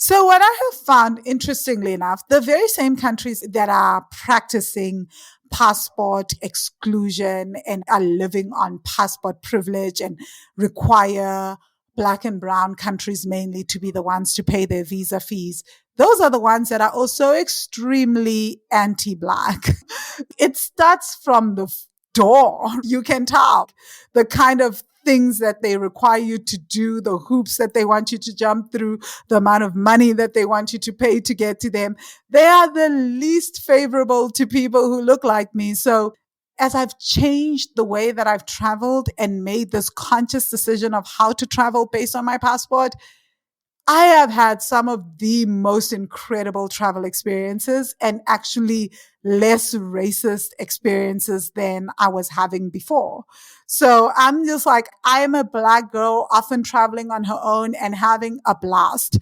So, what I have found, interestingly enough, the very same countries that are practicing passport exclusion and are living on passport privilege and require Black and brown countries mainly to be the ones to pay their visa fees. Those are the ones that are also extremely anti-Black. It starts from the door. You can tell the kind of things that they require you to do, the hoops that they want you to jump through, the amount of money that they want you to pay to get to them. They are the least favorable to people who look like me. So as I've changed the way that I've traveled and made this conscious decision of how to travel based on my passport, I have had some of the most incredible travel experiences and actually less racist experiences than I was having before. So I'm just like, I am a Black girl, often traveling on her own and having a blast.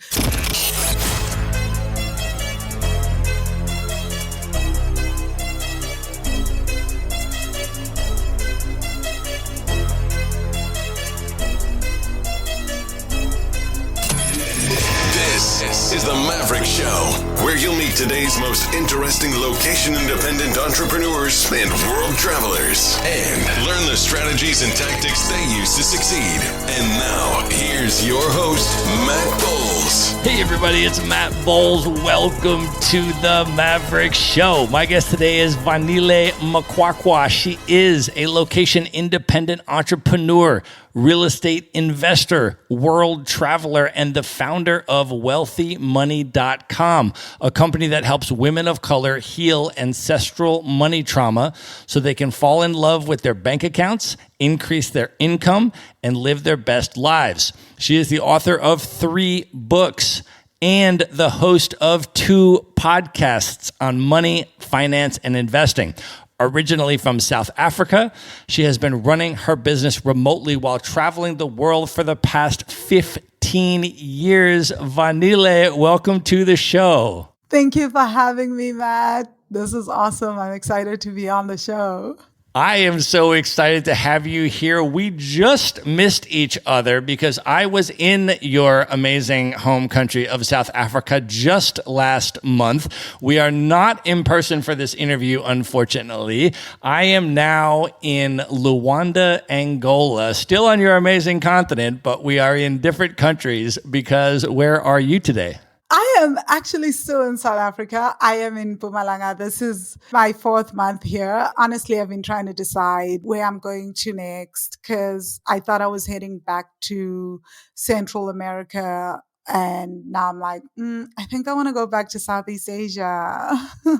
This is the Maverick Show, where you'll meet today's most interesting location-independent entrepreneurs and world travelers, and learn the strategies and tactics they use to succeed. And now, here's your host, Matt Bowles. Hey everybody, it's Matt Bowles. Welcome to the Maverick Show. My guest today is Vanille Makwakwa. She is a location-independent entrepreneur, real estate investor, world traveler, and the founder of WealthyMoney.com, a company that helps women of color heal ancestral money trauma so they can fall in love with their bank accounts, increase their income, and live their best lives. She is the author of 3 books and the host of 2 podcasts on money, finance, and investing. Originally from South Africa, she has been running her business remotely while traveling the world for the past 15 years. Vanille, welcome to the show. Thank you for having me, Matt. This is awesome. I'm excited to be on the show. I am so excited to have you here. We just missed each other because I was in your amazing home country of South Africa just last month. We are not in person for this interview, unfortunately. I am now in Luanda, Angola, still on your amazing continent, but we are in different countries because where are you today? I am actually still in South Africa. I am in Mpumalanga. This is my 4th month here. Honestly, I've been trying to decide where I'm going to next because I thought I was heading back to Central America. And now I'm like, I think I want to go back to Southeast Asia.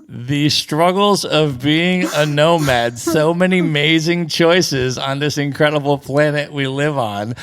The struggles of being a nomad. So many amazing choices on this incredible planet we live on.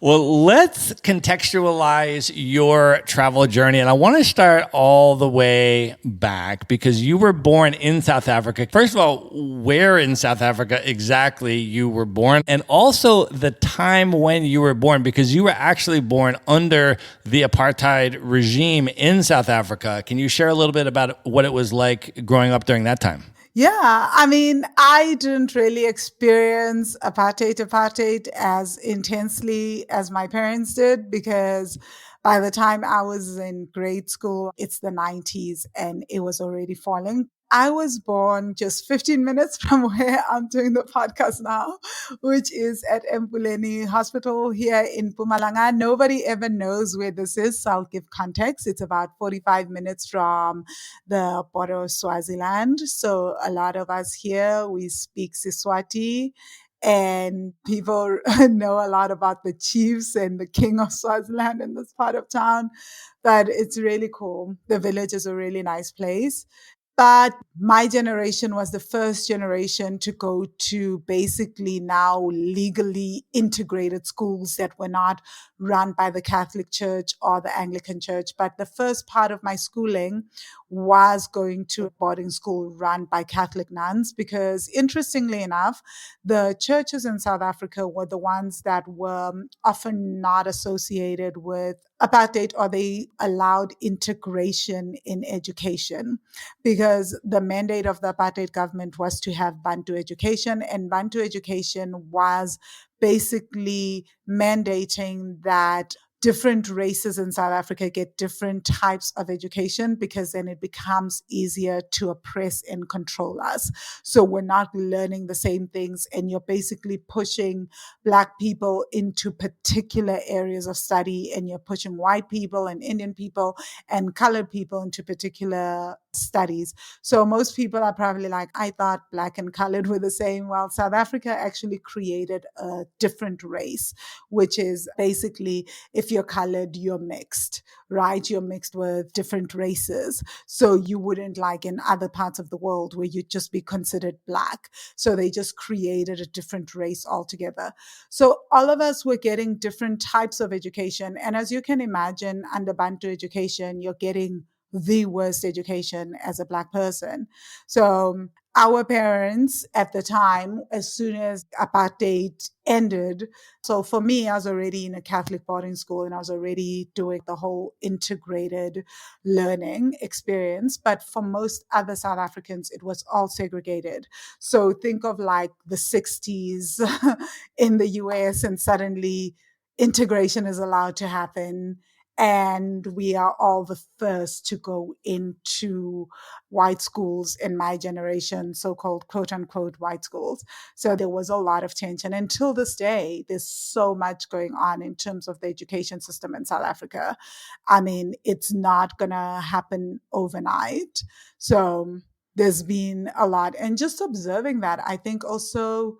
Well, let's contextualize your travel journey. And I want to start all the way back because you were born in South Africa. First of all, where in South Africa exactly you were born, and also the time when you were born, because you were actually born under the Apartheid regime in South Africa. Can you share a little bit about what it was like growing up during that time? Yeah, I mean, I didn't really experience apartheid as intensely as my parents did because by the time I was in grade school, it's the 90s and it was already falling. I was born just 15 minutes from where I'm doing the podcast now, which is at Empuleni Hospital here in Mpumalanga. Nobody ever knows where this is, so I'll give context. It's about 45 minutes from the border of Swaziland. So a lot of us here, we speak Siswati. And people know a lot about the chiefs and the king of Swaziland in this part of town. But it's really cool. The village is a really nice place. But my generation was the first generation to go to basically now legally integrated schools that were not run by the Catholic Church or the Anglican Church. But the first part of my schooling was going to a boarding school run by Catholic nuns because, interestingly enough, the churches in South Africa were the ones that were often not associated with apartheid, or they allowed integration in education because the mandate of the apartheid government was to have Bantu education, and Bantu education was basically mandating that different races in South Africa get different types of education because then it becomes easier to oppress and control us. So we're not learning the same things, and you're basically pushing Black people into particular areas of study, and you're pushing white people and Indian people and colored people into particular studies. So most people are probably like, I thought Black and colored were the same. Well, South Africa actually created a different race, which is basically if you're colored, you're mixed, right? You're mixed with different races. So you wouldn't, like in other parts of the world where you'd just be considered Black. So they just created a different race altogether. So all of us were getting different types of education. And as you can imagine, under Bantu education, you're getting the worst education as a Black person. So our parents at the time, as soon as apartheid ended, so for me, I was already in a Catholic boarding school and I was already doing the whole integrated learning experience. But for most other South Africans, it was all segregated. So think of like the 60s in the US, and suddenly integration is allowed to happen. And we are all the first to go into white schools in my generation, so-called quote unquote white schools. So there was a lot of tension. Until this day, there's so much going on in terms of the education system in South Africa. I mean, it's not going to happen overnight. So there's been a lot. And just observing that, I think also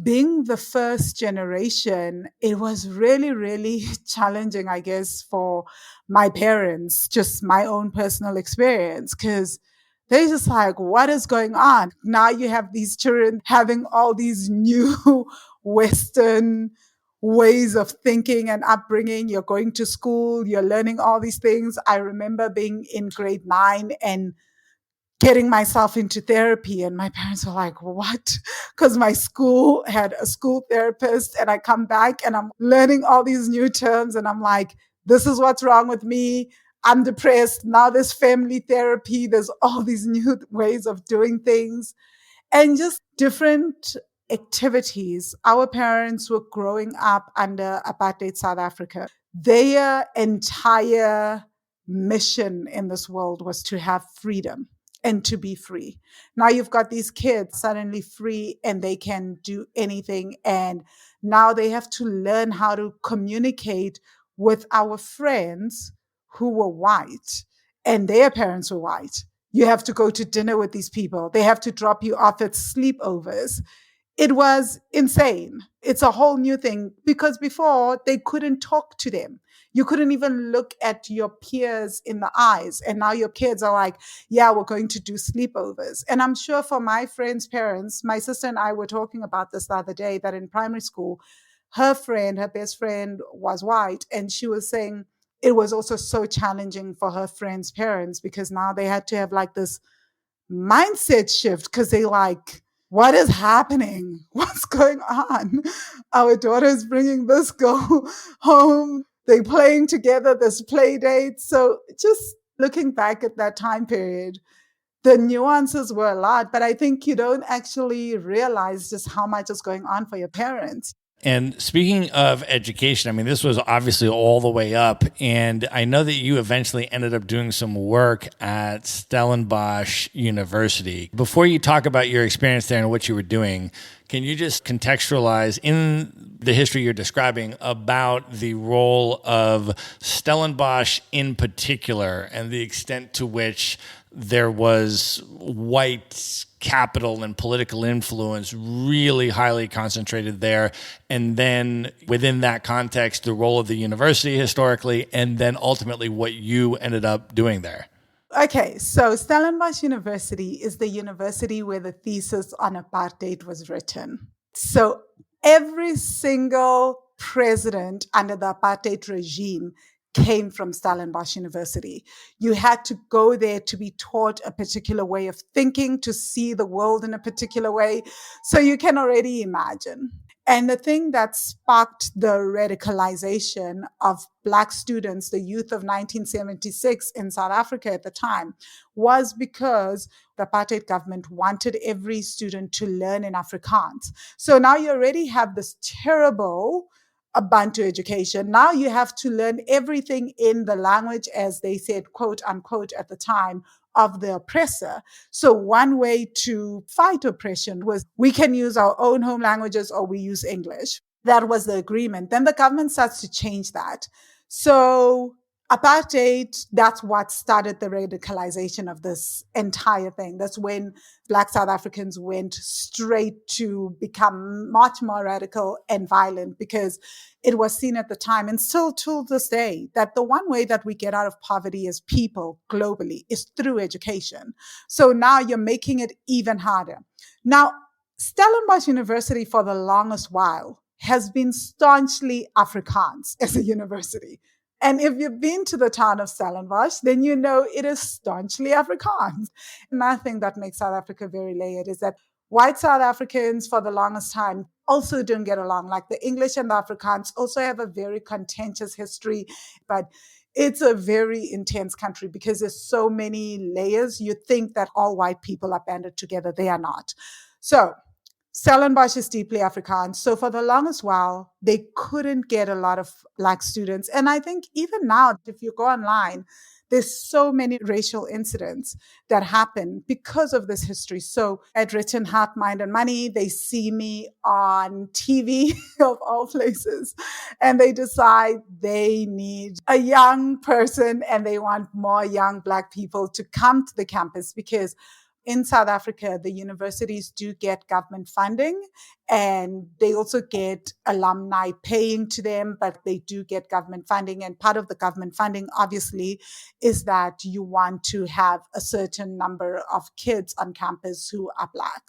being the first generation, it was really, really challenging, I guess, for my parents, just my own personal experience, because they're just like, what is going on? Now you have these children having all these new Western ways of thinking and upbringing. You're going to school, you're learning all these things. I remember being in grade 9 and getting myself into therapy. And my parents were like, what? Because my school had a school therapist, and I come back and I'm learning all these new terms. And I'm like, this is what's wrong with me. I'm depressed. Now there's family therapy. There's all these new ways of doing things and just different activities. Our parents were growing up under apartheid South Africa. Their entire mission in this world was to have freedom and to be free. Now you've got these kids suddenly free and they can do anything. And now they have to learn how to communicate with our friends who were white and their parents were white. You have to go to dinner with these people. They have to drop you off at sleepovers. It was insane. It's a whole new thing because before they couldn't talk to them. You couldn't even look at your peers in the eyes. And now your kids are like, yeah, we're going to do sleepovers. And I'm sure for my friend's parents, my sister and I were talking about this the other day, that in primary school, her friend, her best friend was white. And she was saying it was also so challenging for her friend's parents because now they had to have like this mindset shift because they like, what is happening? What's going on? Our daughter is bringing this girl home. They playing together, there's play dates. So just looking back at that time period, the nuances were a lot, but I think you don't actually realize just how much is going on for your parents. And speaking of education, I mean, this was obviously all the way up. And I know that you eventually ended up doing some work at Stellenbosch University. Before you talk about your experience there and what you were doing, can you just contextualize in the history you're describing about the role of Stellenbosch in particular and the extent to which there was white capital and political influence really highly concentrated there. And then within that context, the role of the university historically, and then ultimately what you ended up doing there? Okay, so Stellenbosch University is the university where the thesis on apartheid was written. So every single president under the apartheid regime came from Stellenbosch University. You had to go there to be taught a particular way of thinking, to see the world in a particular way. So you can already imagine. And the thing that sparked the radicalization of Black students, the youth of 1976 in South Africa at the time, was because the apartheid government wanted every student to learn in Afrikaans. So now you already have this terrible a Bantu education. Now you have to learn everything in the language, as they said, quote unquote, at the time, of the oppressor. So one way to fight oppression was we can use our own home languages or we use English. That was the agreement. Then the government starts to change that. So apartheid, that's what started the radicalization of this entire thing. That's when Black South Africans went straight to become much more radical and violent, because it was seen at the time, and still to this day, that the one way that we get out of poverty as people globally is through education. So now you're making it even harder. Now, Stellenbosch University for the longest while has been staunchly Afrikaans as a university. And if you've been to the town of Stellenbosch, then you know it is staunchly Afrikaans. Another thing that makes South Africa very layered is that white South Africans for the longest time also didn't get along. Like the English and the Afrikaans also have a very contentious history, but it's a very intense country because there's so many layers. You think that all white people are banded together. They are not. So Stellenbosch is deeply Afrikaans. So for the longest while, they couldn't get a lot of Black students. And I think even now, if you go online, there's so many racial incidents that happen because of this history. So I'd written Heart, Mind, and Money. They see me on TV, of all places, and they decide they need a young person and they want more young Black people to come to the campus, because in South Africa, the universities do get government funding, and they also get alumni paying to them, but they do get government funding. And part of the government funding, obviously, is that you want to have a certain number of kids on campus who are Black.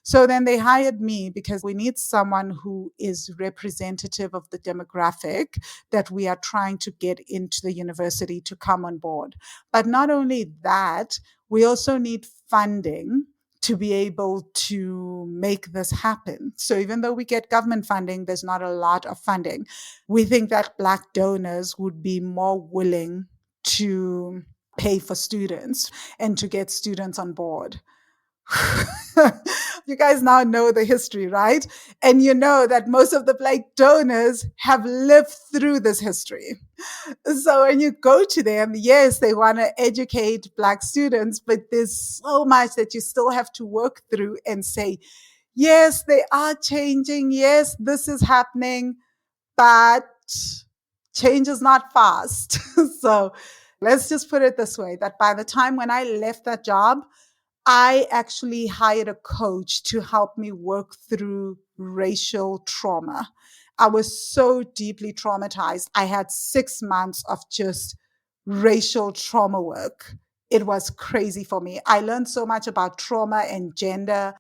So then they hired me because we need someone who is representative of the demographic that we are trying to get into the university to come on board. But not only that, we also need funding to be able to make this happen. So even though we get government funding, there's not a lot of funding. We think that Black donors would be more willing to pay for students and to get students on board. You guys now know the history, right? And you know that most of the Black donors have lived through this history. So when you go to them, yes, they want to educate Black students, but there's so much that you still have to work through and say, yes, they are changing. Yes, this is happening, but change is not fast. So let's just put it this way, that by the time when I left that job, I actually hired a coach to help me work through racial trauma. I was so deeply traumatized. I had 6 months of just racial trauma work. It was crazy for me. I learned so much about trauma and gender.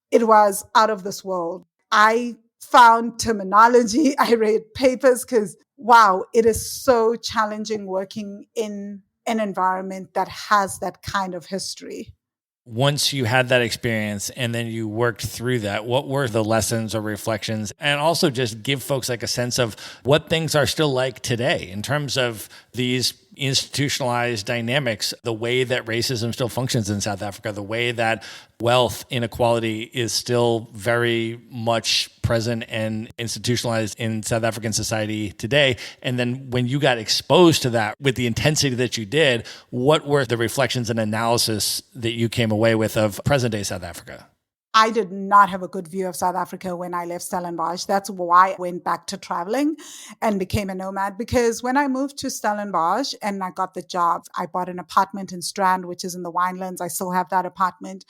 It was out of this world. I found terminology. I read papers because, wow, it is so challenging working in an environment that has that kind of history. Once you had that experience and then you worked through that, what were the lessons or reflections? And also just give folks like a sense of what things are still like today in terms of these institutionalized dynamics, the way that racism still functions in South Africa, the way that wealth inequality is still very much present and institutionalized in South African society today. And then when you got exposed to that with the intensity that you did, what were the reflections and analysis that you came away with of present day South Africa? I did not have a good view of South Africa when I left Stellenbosch. That's why I went back to traveling and became a nomad. Because when I moved to Stellenbosch and I got the job, I bought an apartment in Strand, which is in the Winelands. I still have that apartment.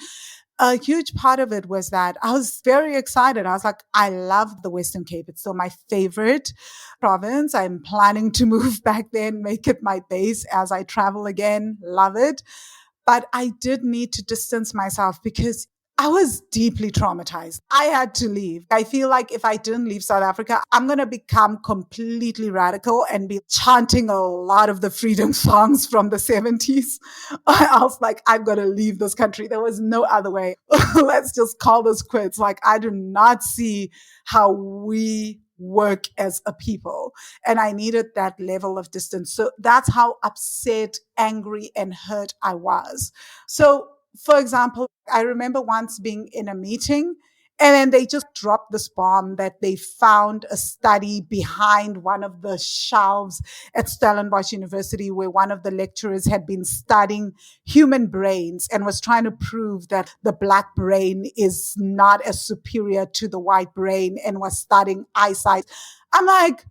A huge part of it was that I was very excited. I was like, I love the Western Cape. It's still my favorite province. I'm planning to move back there and make it my base as I travel again. Love it. But I did need to distance myself because I was deeply traumatized. I had to leave. I feel like if I didn't leave South Africa, I'm going to become completely radical and be chanting a lot of the freedom songs from the 70s. I was like, I'm going to leave this country. There was no other way. Let's just call this quits. Like, I do not see how we work as a people. And I needed that level of distance. So that's how upset, angry, and hurt I was. So, for example, I remember once being in a meeting And then they just dropped this bomb that they found a study behind one of the shelves at Stellenbosch University where one of the lecturers had been studying human brains and was trying to prove that the black brain is not as superior to the white brain and was studying eyesight. I'm like,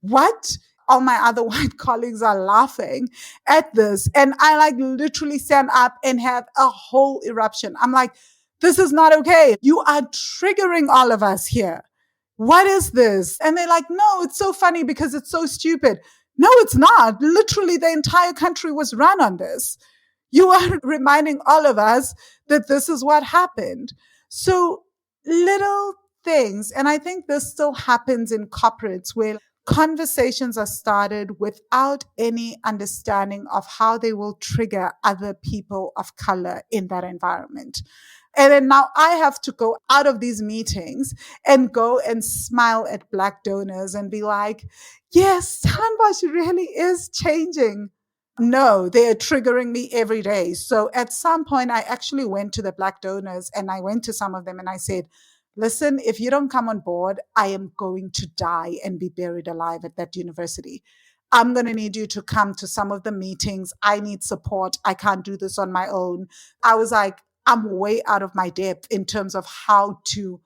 what? All my other white colleagues are laughing at this. And I like literally stand up and have a whole eruption. I'm like, this is not okay. You are triggering all of us here. What is this? And they're like, no, it's so funny because it's so stupid. No, it's not. Literally, the entire country was run on this. You are reminding all of us that this is what happened. So little things. And I think this still happens in corporates where conversations are started without any understanding of how they will trigger other people of color in that environment. And then now I have to go out of these meetings and go and smile at Black donors and be like, yes, Stellenbosch really is changing. No, they are triggering me every day. So at some point, I actually went to the Black donors and I went to some of them and I said, listen, if you don't come on board, I am going to die and be buried alive at that university. I'm going to need you to come to some of the meetings. I need support. I can't do this on my own. I was like, I'm way out of my depth in terms of how to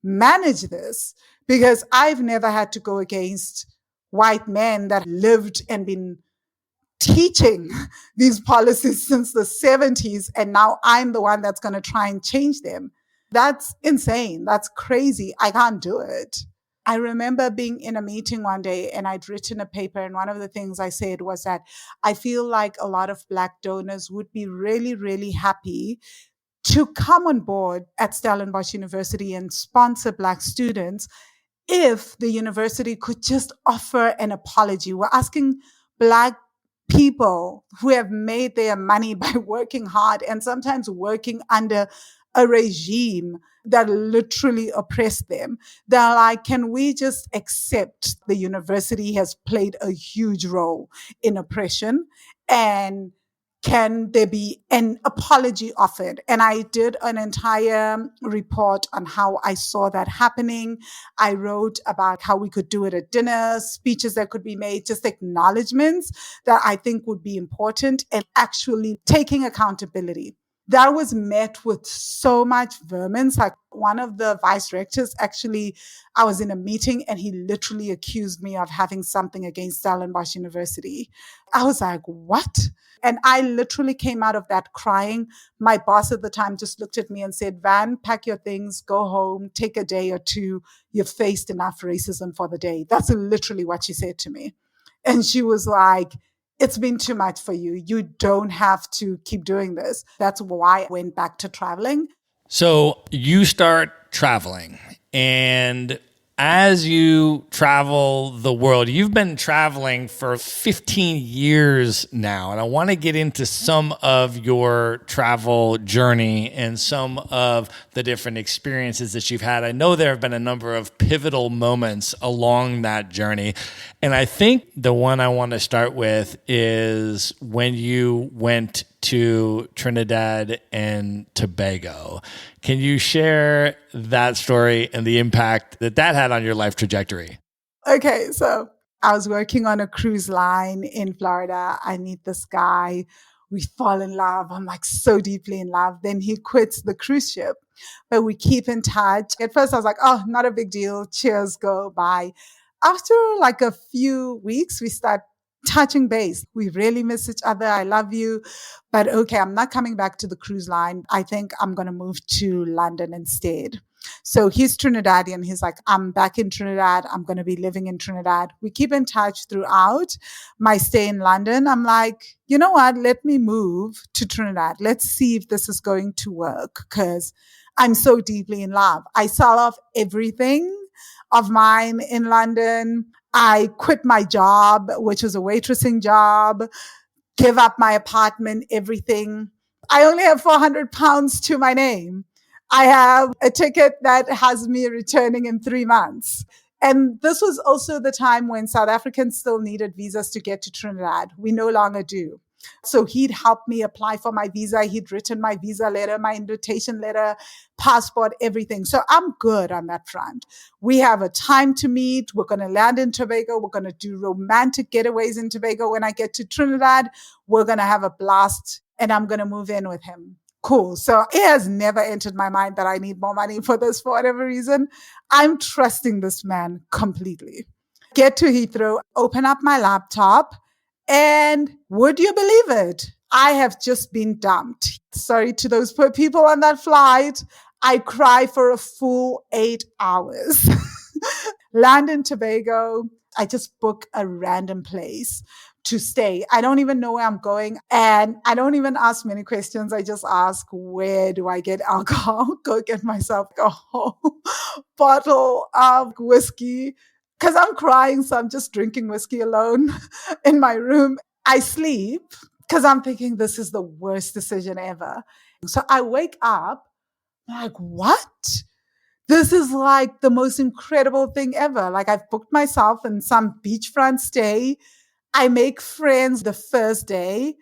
manage this because I've never had to go against white men that lived and been teaching these policies since the 70s. And now I'm the one that's going to try and change them. That's insane. That's crazy. I can't do it. I remember being in a meeting one day and I'd written a paper. And one of the things I said was that I feel like a lot of Black donors would be really, really happy to come on board at Stellenbosch University and sponsor Black students if the university could just offer an apology. We're asking Black people who have made their money by working hard and sometimes working under a regime that literally oppressed them. They're like, can we just accept the university has played a huge role in oppression and can there be an apology offered? And I did an entire report on how I saw that happening. I wrote about how we could do it at dinner, speeches that could be made, just acknowledgements that I think would be important and actually taking accountability. That was met with so much vermin. Like one of the vice rectors, actually, I was in a meeting and he literally accused me of having something against Stellenbosch University. I was like, what? And I literally came out of that crying. My boss at the time just looked at me and said, Van, pack your things, go home, take a day or two. You've faced enough racism for the day. That's literally what she said to me. And she was like, it's been too much for you. You don't have to keep doing this. That's why I went back to traveling. So you start traveling, and as you travel the world, you've been traveling for 15 years now, and I want to get into some of your travel journey and some of the different experiences that you've had. I know there have been a number of pivotal moments along that journey, and I think the one I want to start with is when you went to Trinidad and Tobago. Can you share that story and the impact that that had on your life trajectory? Okay, so I was working on a cruise line in Florida. I meet this guy. We fall in love. I'm like so deeply in love. Then he quits the cruise ship, but we keep in touch. At first, I was like, oh, not a big deal. Cheers, go, bye. After like a few weeks, we start touching base. We really miss each other. I love you. But okay, I'm not coming back to the cruise line. I think I'm going to move to London instead. So he's Trinidadian. He's like, I'm back in Trinidad. I'm going to be living in Trinidad. We keep in touch throughout my stay in London. I'm like, you know what? Let me move to Trinidad. Let's see if this is going to work because I'm so deeply in love. I sell off everything of mine in London. I quit my job, which was a waitressing job, give up my apartment, everything. I only have 400 pounds to my name. I have a ticket that has me returning in 3 months. And this was also the time when South Africans still needed visas to get to Trinidad. We no longer do. So he'd helped me apply for my visa. He'd written my visa letter, my invitation letter, passport, everything. So I'm good on that front. We have a time to meet. We're going to land in Tobago. We're going to do romantic getaways in Tobago. When I get to Trinidad, we're going to have a blast and I'm going to move in with him. Cool. So it has never entered my mind that I need more money for this for whatever reason. I'm trusting this man completely. Get to Heathrow, open up my laptop, and would you believe it? I have just been dumped. Sorry to those poor people on that flight. I cry for a full 8 hours. Land in Tobago. I just book a random place to stay. I don't even know where I'm going. And I don't even ask many questions. I just ask, where do I get alcohol? Go get myself a whole bottle of whiskey because I'm crying. So I'm just drinking whiskey alone in my room. I sleep because I'm thinking this is the worst decision ever. So I wake up like, what? This is like the most incredible thing ever. Like I've booked myself in some beachfront stay. I make friends the first day.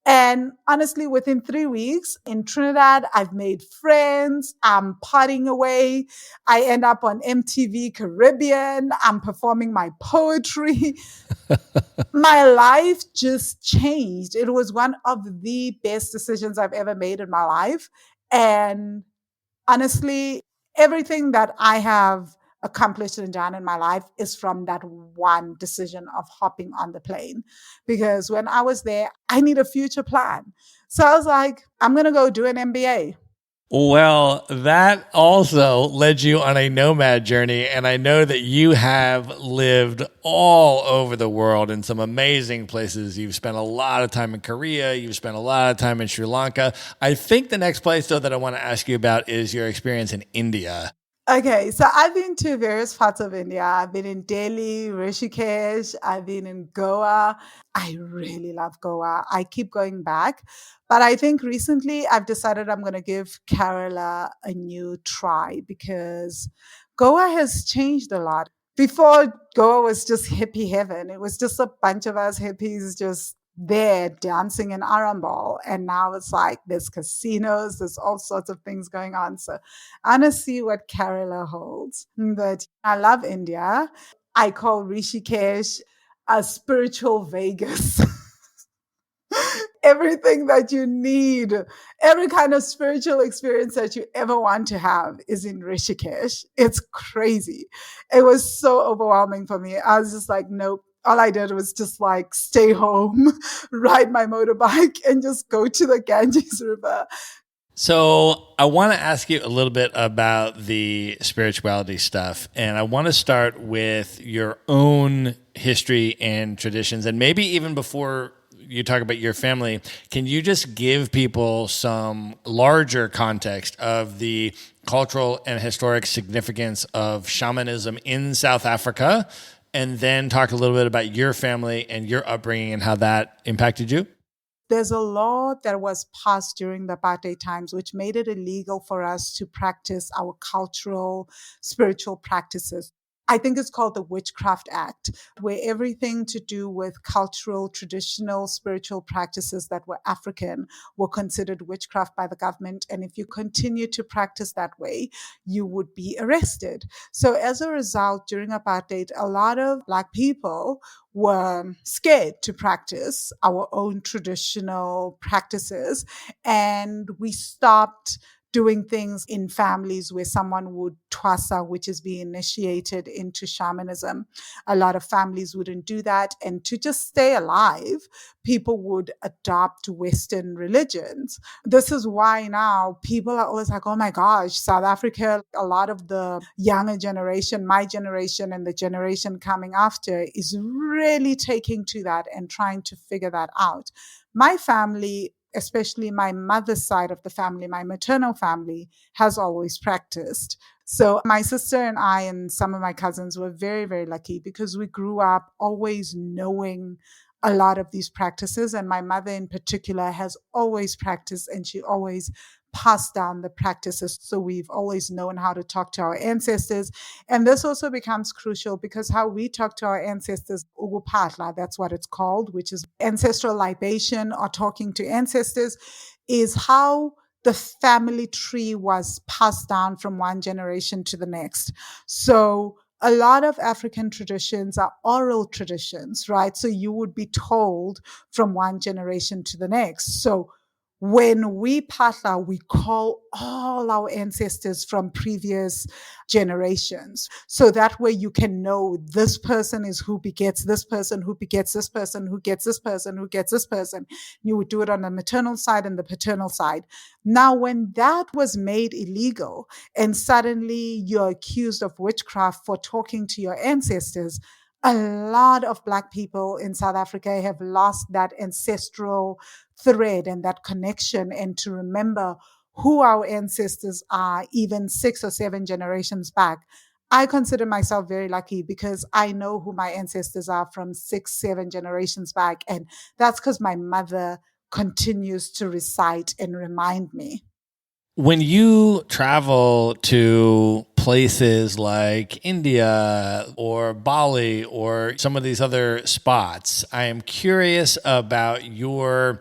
And honestly, within 3 weeks in Trinidad, I've made friends. I'm partying away. I end up on MTV Caribbean. I'm performing my poetry. My life just changed. It was one of the best decisions I've ever made in my life. And honestly, everything that I have accomplished and done in my life is from that one decision of hopping on the plane. Because when I was there, I need a future plan. So I was like, I'm going to go do an MBA. Well, that also led you on a nomad journey. And I know that you have lived all over the world in some amazing places. You've spent a lot of time in Korea. You've spent a lot of time in Sri Lanka. I think the next place, though, that I want to ask you about is your experience in India. Okay, so I've been to various parts of India. I've been in Delhi, Rishikesh, I've been in Goa. I really love Goa. I keep going back. But I think recently I've decided I'm going to give Kerala a new try because Goa has changed a lot. Before, Goa was just hippie heaven. It was just a bunch of us hippies just there dancing in Arambol. And now it's like there's casinos, there's all sorts of things going on. So I want to see what Kerala holds. But I love India. I call Rishikesh a spiritual Vegas. Everything that you need, every kind of spiritual experience that you ever want to have is in Rishikesh. It's crazy. It was so overwhelming for me. I was just like, nope. All I did was just like stay home, ride my motorbike, and just go to the Ganges River. So I want to ask you a little bit about the spirituality stuff. And I want to start with your own history and traditions. And maybe even before you talk about your family, can you just give people some larger context of the cultural and historic significance of shamanism in South Africa? And then talk a little bit about your family and your upbringing and how that impacted you? There's a law that was passed during the apartheid times, which made it illegal for us to practice our cultural, spiritual practices. I think it's called the Witchcraft Act, where everything to do with cultural, traditional, spiritual practices that were African were considered witchcraft by the government. And if you continue to practice that way, you would be arrested. So as a result, during apartheid, a lot of Black people were scared to practice our own traditional practices. And we stopped doing things in families where someone would twasa, which is being initiated into shamanism. A lot of families wouldn't do that. And to just stay alive, people would adopt Western religions. This is why now people are always like, oh my gosh, South Africa, a lot of the younger generation, my generation and the generation coming after is really taking to that and trying to figure that out. My family, especially my mother's side of the family, my maternal family, has always practiced. So my sister and I and some of my cousins were very, very lucky because we grew up always knowing a lot of these practices. And my mother in particular has always practiced and she always passed down the practices. So we've always known how to talk to our ancestors. And this also becomes crucial because how we talk to our ancestors, ukuphatla, that's what it's called, which is ancestral libation or talking to ancestors, is how the family tree was passed down from one generation to the next. So a lot of African traditions are oral traditions, right? So you would be told from one generation to the next. So when we patla, we call all our ancestors from previous generations. So that way you can know this person is who begets this person, who begets this person, who gets this person, who gets this person. You would do it on the maternal side and the paternal side. Now, when that was made illegal and suddenly you're accused of witchcraft for talking to your ancestors, a lot of Black people in South Africa have lost that ancestral thread and that connection, and to remember who our ancestors are, even 6 or 7 generations back. I consider myself very lucky because I know who my ancestors are from 6, 7 generations back. And that's because my mother continues to recite and remind me. When you travel to places like India or Bali or some of these other spots, I am curious about your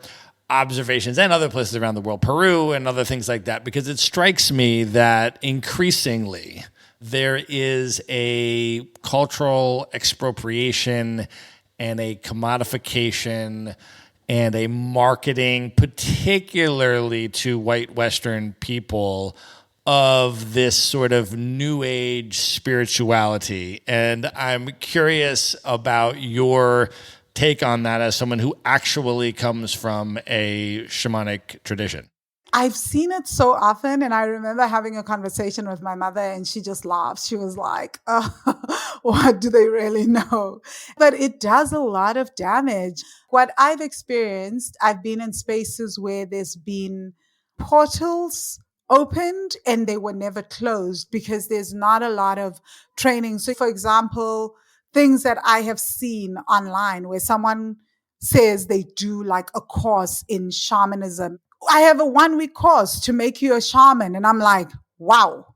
observations and other places around the world, Peru and other things like that, because it strikes me that increasingly there is a cultural expropriation and a commodification and a marketing, particularly to white Western people, of this sort of new age spirituality. And I'm curious about your take on that as someone who actually comes from a shamanic tradition. I've seen it so often, and I remember having a conversation with my mother, and she just laughed. She was like, oh, what do they really know? But it does a lot of damage. What I've experienced, I've been in spaces where there's been portals opened and they were never closed because there's not a lot of training. So, for example, things that I have seen online where someone says they do like a course in shamanism. I have a 1 week course to make you a shaman. And I'm like, wow,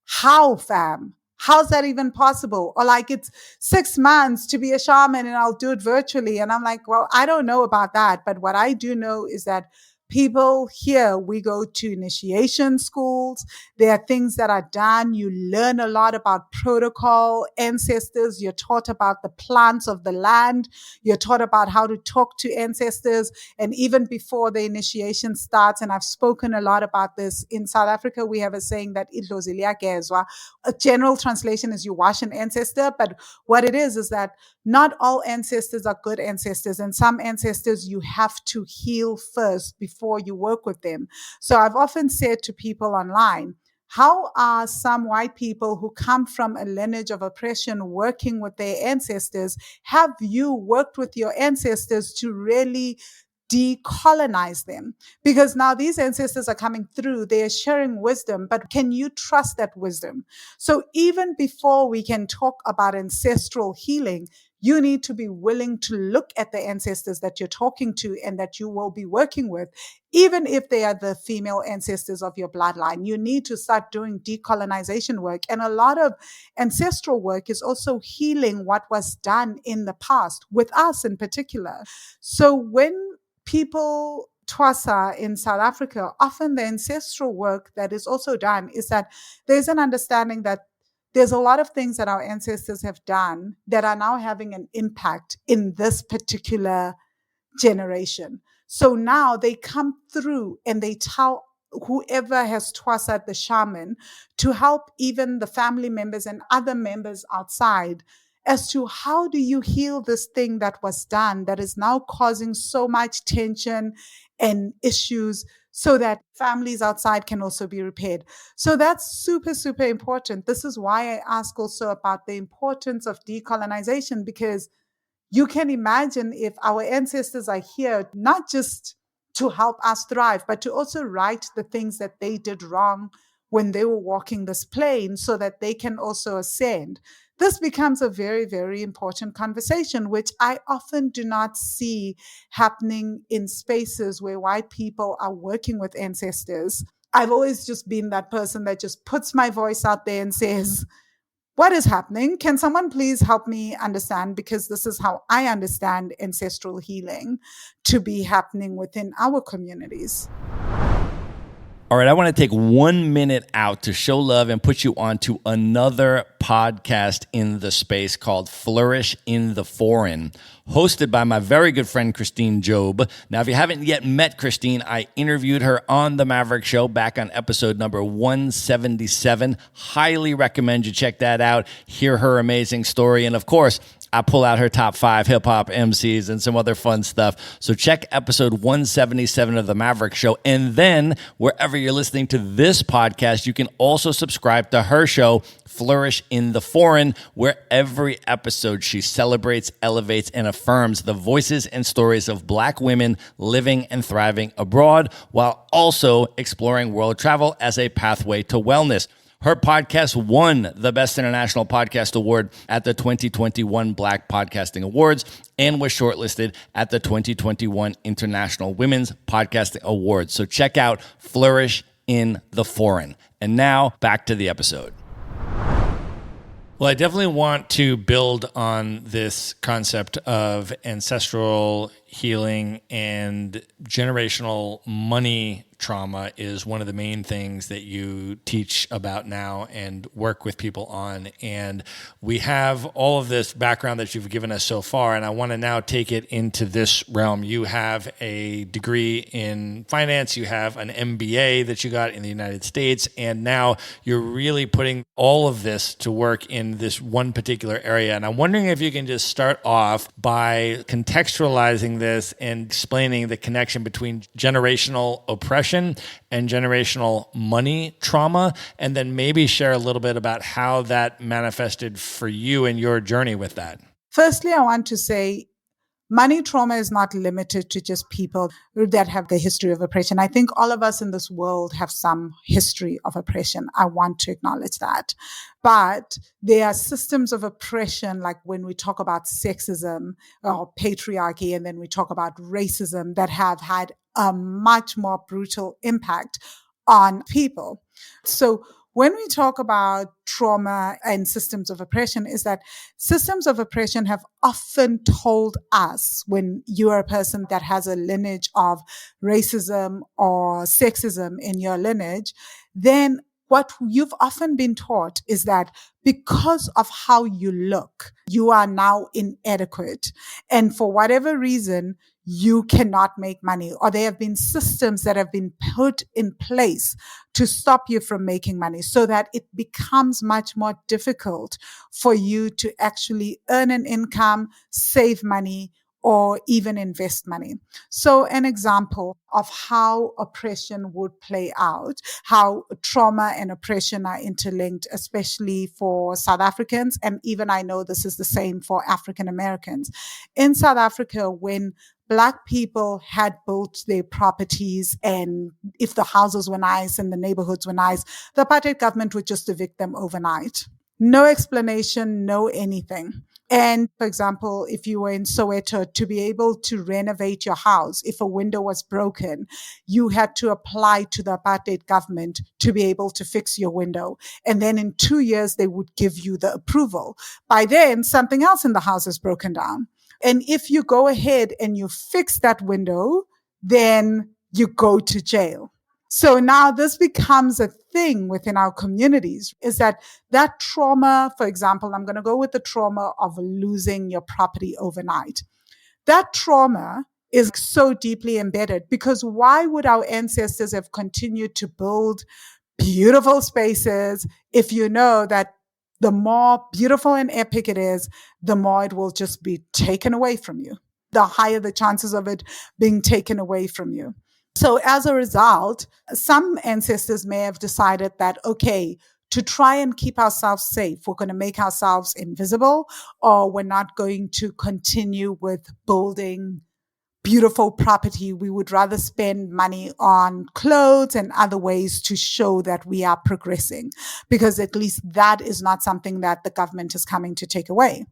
how, fam? How's that even possible? Or like, it's 6 months to be a shaman and I'll do it virtually. And I'm like, well, I don't know about that. But what I do know is that people here, we go to initiation schools. There are things that are done. You learn a lot about protocol, ancestors. You're taught about the plants of the land. You're taught about how to talk to ancestors. And even before the initiation starts, and I've spoken a lot about this in South Africa, we have a saying that idlozi liyakezwa. A general translation is you wash an ancestor. But what it is that not all ancestors are good ancestors. And some ancestors you have to heal first before you work with them. So I've often said to people online, how are some white people who come from a lineage of oppression working with their ancestors? Have you worked with your ancestors to really decolonize them? Because now these ancestors are coming through, they are sharing wisdom, but can you trust that wisdom? So even before we can talk about ancestral healing, you need to be willing to look at the ancestors that you're talking to and that you will be working with, even if they are the female ancestors of your bloodline. You need to start doing decolonization work. And a lot of ancestral work is also healing what was done in the past, with us in particular. So when people Twasa in South Africa, often the ancestral work that is also done is that there's an understanding that there's a lot of things that our ancestors have done that are now having an impact in this particular generation. So now they come through and they tell whoever has twasat the shaman to help even the family members and other members outside as to how do you heal this thing that was done that is now causing so much tension and issues, so that families outside can also be repaired. So that's super, super important. This is why I ask also about the importance of decolonization, because you can imagine if our ancestors are here, not just to help us thrive, but to also right the things that they did wrong when they were walking this plane so that they can also ascend. This becomes a very, very important conversation, which I often do not see happening in spaces where white people are working with ancestors I've always just been that person that just puts my voice out there and says, what is happening? Can someone please help me understand? Because this is how I understand ancestral healing to be happening within our communities. All right, I want to take 1 minute out to show love and put you on to another podcast in the space called Flourish in the Foreign, hosted by my very good friend, Christine Job. Now, if you haven't yet met Christine, I interviewed her on The Maverick Show back on episode number 177. Highly recommend you check that out, hear her amazing story, and of course, I pull out her top 5 hip-hop MCs and some other fun stuff. So check episode 177 of The Maverick Show. And then wherever you're listening to this podcast, you can also subscribe to her show, Flourish in the Foreign, where every episode she celebrates, elevates, and affirms the voices and stories of Black women living and thriving abroad, while also exploring world travel as a pathway to wellness. Her podcast won the Best International Podcast Award at the 2021 Black Podcasting Awards and was shortlisted at the 2021 International Women's Podcasting Awards. So check out Flourish in the Foreign. And now back to the episode. Well, I definitely want to build on this concept of ancestral healing, and generational money trauma is one of the main things that you teach about now and work with people on. And we have all of this background that you've given us so far, and I want to now take it into this realm. You have a degree in finance, you have an MBA that you got in the United States, and now you're really putting all of this to work in this one particular area. And I'm wondering if you can just start off by contextualizing this and explaining the connection between generational oppression and generational money trauma, and then maybe share a little bit about how that manifested for you and your journey with that. Firstly, I want to say money trauma is not limited to just people that have the history of oppression. I think all of us in this world have some history of oppression. I want to acknowledge that. But there are systems of oppression, like when we talk about sexism or patriarchy, and then we talk about racism, that have had a much more brutal impact on people. So when we talk about trauma and systems of oppression, is that systems of oppression have often told us, when you are a person that has a lineage of racism or sexism in your lineage, then what you've often been taught is that because of how you look, you are now inadequate. And for whatever reason, you cannot make money, or there have been systems that have been put in place to stop you from making money, so that it becomes much more difficult for you to actually earn an income, save money, or even invest money. So an example of how oppression would play out, how trauma and oppression are interlinked, especially for South Africans, and even I know this is the same for African Americans. In South Africa, when Black people had built their properties, and if the houses were nice and the neighborhoods were nice, the apartheid government would just evict them overnight. No explanation, no anything. And for example, if you were in Soweto, to be able to renovate your house, if a window was broken, you had to apply to the apartheid government to be able to fix your window. And then in 2 years, they would give you the approval. By then, something else in the house is broken down. And if you go ahead and you fix that window, then you go to jail. So now this becomes a thing within our communities, is that trauma, for example, I'm going to go with the trauma of losing your property overnight. That trauma is so deeply embedded, because why would our ancestors have continued to build beautiful spaces if you know that the more beautiful and epic it is, the more it will just be taken away from you, the higher the chances of it being taken away from you. So as a result, some ancestors may have decided that, okay, to try and keep ourselves safe, we're going to make ourselves invisible, or we're not going to continue with building beautiful property. We would rather spend money on clothes and other ways to show that we are progressing, because at least that is not something that the government is coming to take away.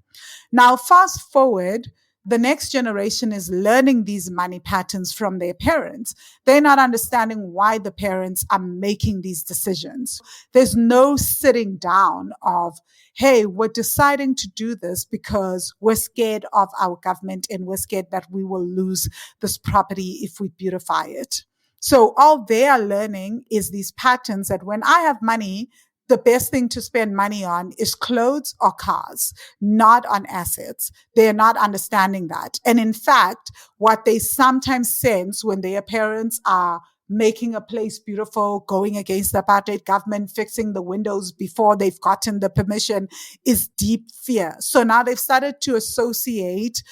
Now, fast forward the next generation is learning these money patterns from their parents. They're not understanding why the parents are making these decisions. There's no sitting down of, hey, we're deciding to do this because we're scared of our government and we're scared that we will lose this property if we beautify it. So all they are learning is these patterns that when I have money, the best thing to spend money on is clothes or cars, not on assets. They're not understanding that. And in fact, what they sometimes sense when their parents are making a place beautiful, going against the apartheid government, fixing the windows before they've gotten the permission, is deep fear. So now they've started to associate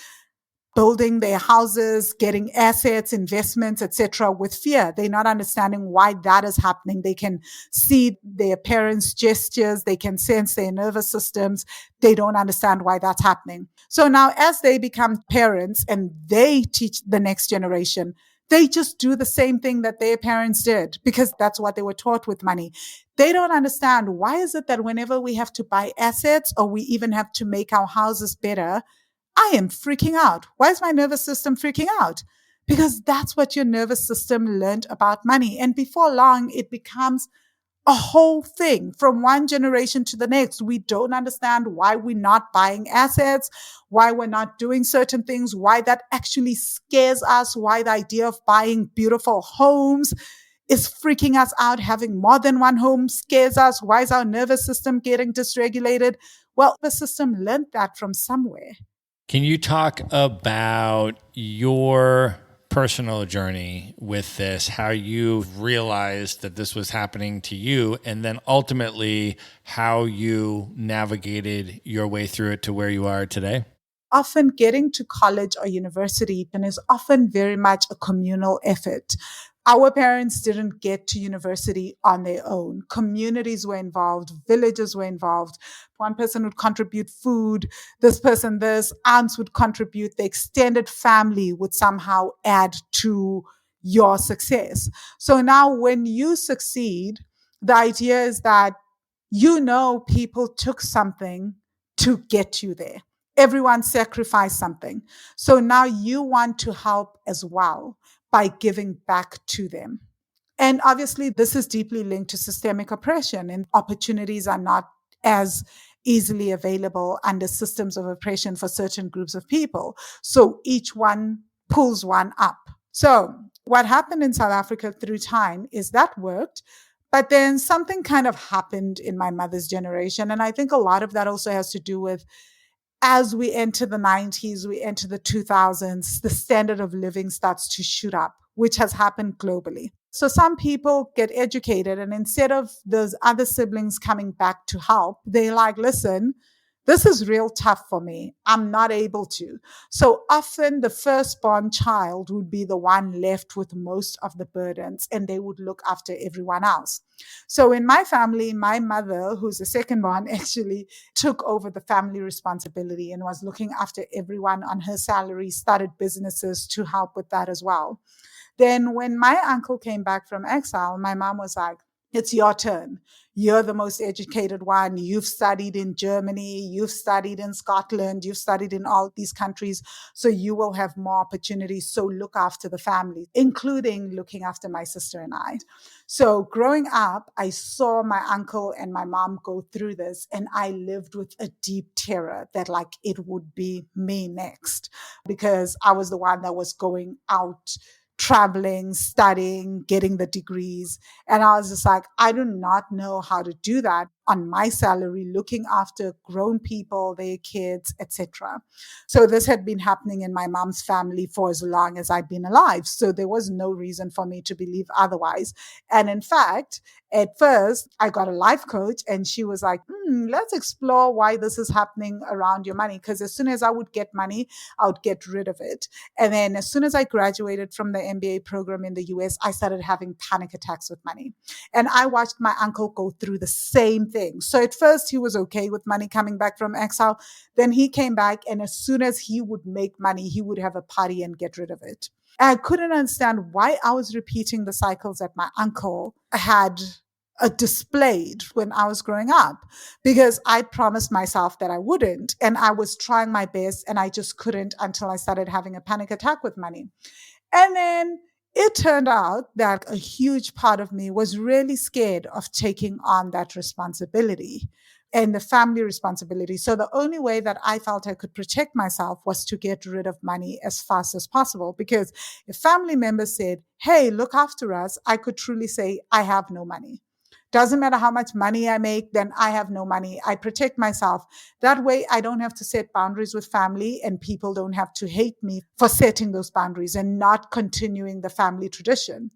building their houses, getting assets, investments, etc., with fear. They're not understanding why that is happening. They can see their parents' gestures, they can sense their nervous systems. They don't understand why that's happening. So now, as they become parents and they teach the next generation, they just do the same thing that their parents did because that's what they were taught with money. They don't understand why is it that whenever we have to buy assets or we even have to make our houses better, I am freaking out. Why is my nervous system freaking out? Because that's what your nervous system learned about money. And before long, it becomes a whole thing from one generation to the next. We don't understand why we're not buying assets, why we're not doing certain things, why that actually scares us, why the idea of buying beautiful homes is freaking us out. Having more than one home scares us. Why is our nervous system getting dysregulated? Well, the system learned that from somewhere. Can you talk about your personal journey with this, how you realized that this was happening to you, and then ultimately how you navigated your way through it to where you are today? Often getting to college or university and is often very much a communal effort. Our parents didn't get to university on their own. Communities were involved, villages were involved. One person would contribute food, this person, this, aunts would contribute, the extended family would somehow add to your success. So now when you succeed, the idea is that people took something to get you there. Everyone sacrificed something. So now you want to help as well by giving back to them. And obviously, this is deeply linked to systemic oppression, and opportunities are not as easily available under systems of oppression for certain groups of people. So each one pulls one up. So, what happened in South Africa through time is that worked. But then something kind of happened in my mother's generation. And I think a lot of that also has to do with as we enter the 90s, we enter the 2000s, the standard of living starts to shoot up, which has happened globally. So some people get educated, and instead of those other siblings coming back to help, they're like, listen, this is real tough for me. I'm not able to. So often the firstborn child would be the one left with most of the burdens, and they would look after everyone else. So in my family, my mother, who's the second one, actually took over the family responsibility and was looking after everyone on her salary, started businesses to help with that as well. Then when my uncle came back from exile, my mom was like, it's your turn. You're the most educated one. You've studied in Germany. You've studied in Scotland. You've studied in all these countries. So you will have more opportunities. So look after the family, including looking after my sister and I. So growing up, I saw my uncle and my mom go through this, and I lived with a deep terror that like it would be me next, because I was the one that was going out traveling, studying, getting the degrees. And I was just like, I do not know how to do that on my salary, looking after grown people, their kids, etc. So this had been happening in my mom's family for as long as I've been alive. So there was no reason for me to believe otherwise. And in fact, at first, I got a life coach, and she was like, let's explore why this is happening around your money. Because as soon as I would get money, I would get rid of it. And then as soon as I graduated from the MBA program in the US, I started having panic attacks with money. And I watched my uncle go through the same thing. So at first, he was okay with money coming back from exile. Then he came back, and as soon as he would make money, he would have a party and get rid of it. I couldn't understand why I was repeating the cycles that my uncle had displayed when I was growing up because I promised myself that I wouldn't. And I was trying my best and I just couldn't until I started having a panic attack with money. And then it turned out that a huge part of me was really scared of taking on that responsibility and the family responsibility. So the only way that I felt I could protect myself was to get rid of money as fast as possible. Because if family members said, hey, look after us, I could truly say, I have no money. Doesn't matter how much money I make, then I have no money. I protect myself. That way, I don't have to set boundaries with family, and people don't have to hate me for setting those boundaries and not continuing the family tradition.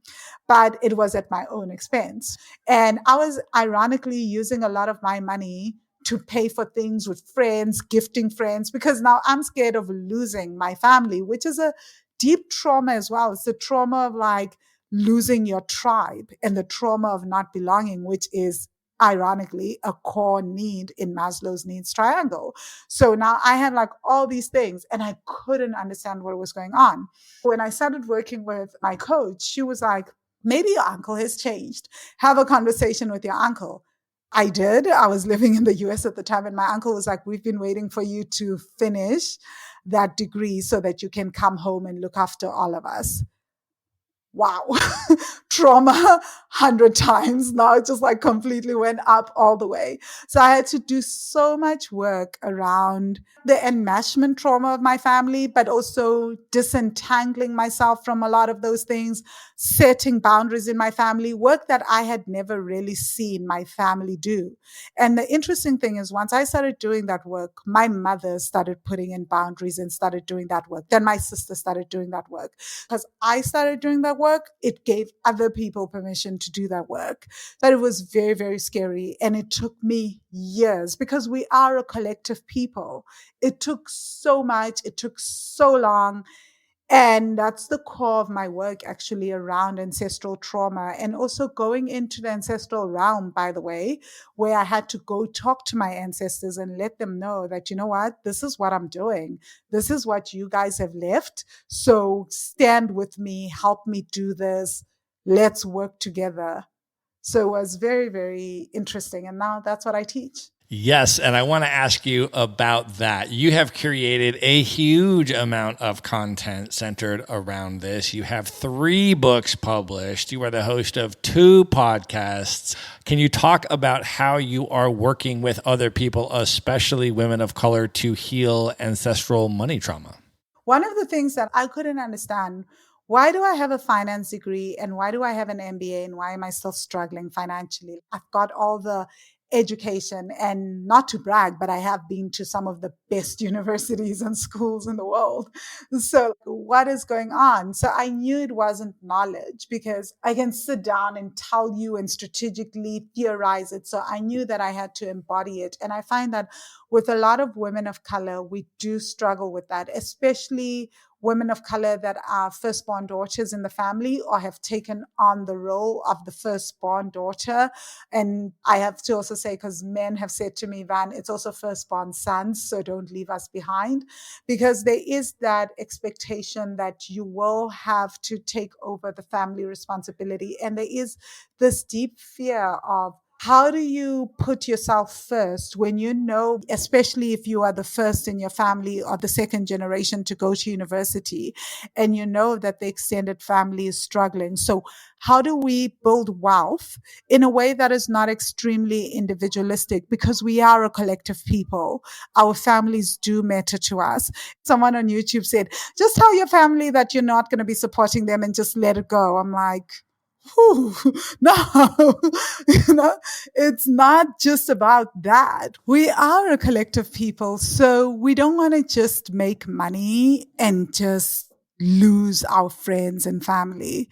But it was at my own expense. And I was ironically using a lot of my money to pay for things with friends, gifting friends, because now I'm scared of losing my family, which is a deep trauma as well. It's the trauma of like, losing your tribe and the trauma of not belonging, which is ironically a core need in Maslow's needs triangle. So now I had like all these things and I couldn't understand what was going on. When I started working with my coach, she was like, maybe your uncle has changed. Have a conversation with your uncle. I did. I was living in the US at the time, and my uncle was like, we've been waiting for you to finish that degree so that you can come home and look after all of us. Wow, trauma 100 times. Now it just like completely went up all the way. So I had to do so much work around the enmeshment trauma of my family, but also disentangling myself from a lot of those things, setting boundaries in my family, work that I had never really seen my family do. And the interesting thing is, once I started doing that work, my mother started putting in boundaries and started doing that work. Then my sister started doing that work. Because I started doing that work, it gave other people permission to do that work. But it was very, very scary. And it took me years because we are a collective people. It took so much, it took so long. And that's the core of my work, actually, around ancestral trauma and also going into the ancestral realm, by the way, where I had to go talk to my ancestors and let them know that, you know what, this is what I'm doing. This is what you guys have left. So stand with me, help me do this. Let's work together. So it was very, very interesting. And now that's what I teach. Yes, and I want to ask you about that. You have created a huge amount of content centered around this. You have 3 books published. You are the host of 2 podcasts. Can you talk about how you are working with other people, especially women of color, to heal ancestral money trauma? One of the things that I couldn't understand, why do I have a finance degree and why do I have an MBA and why am I still struggling financially? I've got all the education, and not to brag, but I have been to some of the best universities and schools in the world. So what is going on? So I knew it wasn't knowledge because I can sit down and tell you and strategically theorize it. So I knew that I had to embody it. And I find that with a lot of women of color, we do struggle with that, especially women of color that are firstborn daughters in the family or have taken on the role of the firstborn daughter. And I have to also say, because men have said to me, Van, it's also firstborn sons, so don't leave us behind. Because there is that expectation that you will have to take over the family responsibility. And there is this deep fear of, how do you put yourself first when you know, especially if you are the first in your family or the second generation to go to university, and you know that the extended family is struggling? So how do we build wealth in a way that is not extremely individualistic? Because we are a collective people. Our families do matter to us. Someone on YouTube said, just tell your family that you're not going to be supporting them and just let it go. I'm like, whew, no, it's not just about that. We are a collective people, so we don't want to just make money and just lose our friends and family.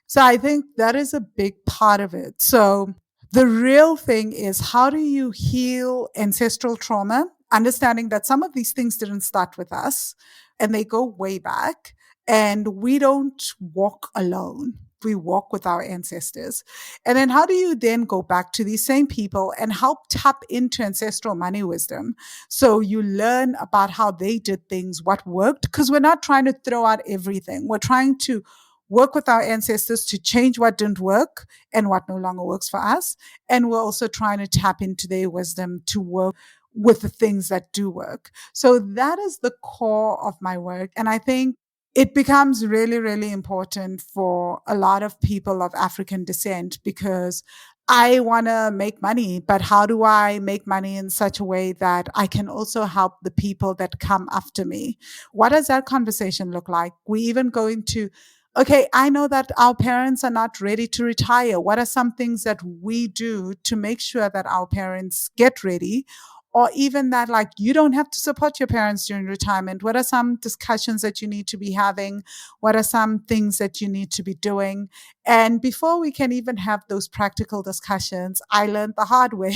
So I think that is a big part of it. So the real thing is, how do you heal ancestral trauma? Understanding that some of these things didn't start with us and they go way back, and we don't walk alone. We walk with our ancestors. And then how do you then go back to these same people and help tap into ancestral money wisdom? So you learn about how they did things, what worked, because we're not trying to throw out everything. We're trying to work with our ancestors to change what didn't work and what no longer works for us. And we're also trying to tap into their wisdom to work with the things that do work. So that is the core of my work. And I think it becomes really, really important for a lot of people of African descent because I want to make money, but how do I make money in such a way that I can also help the people that come after me? What does that conversation look like? We even go into, okay, I know that our parents are not ready to retire. What are some things that we do to make sure that our parents get ready? Or even that, like, you don't have to support your parents during retirement. What are some discussions that you need to be having? What are some things that you need to be doing? And before we can even have those practical discussions, I learned the hard way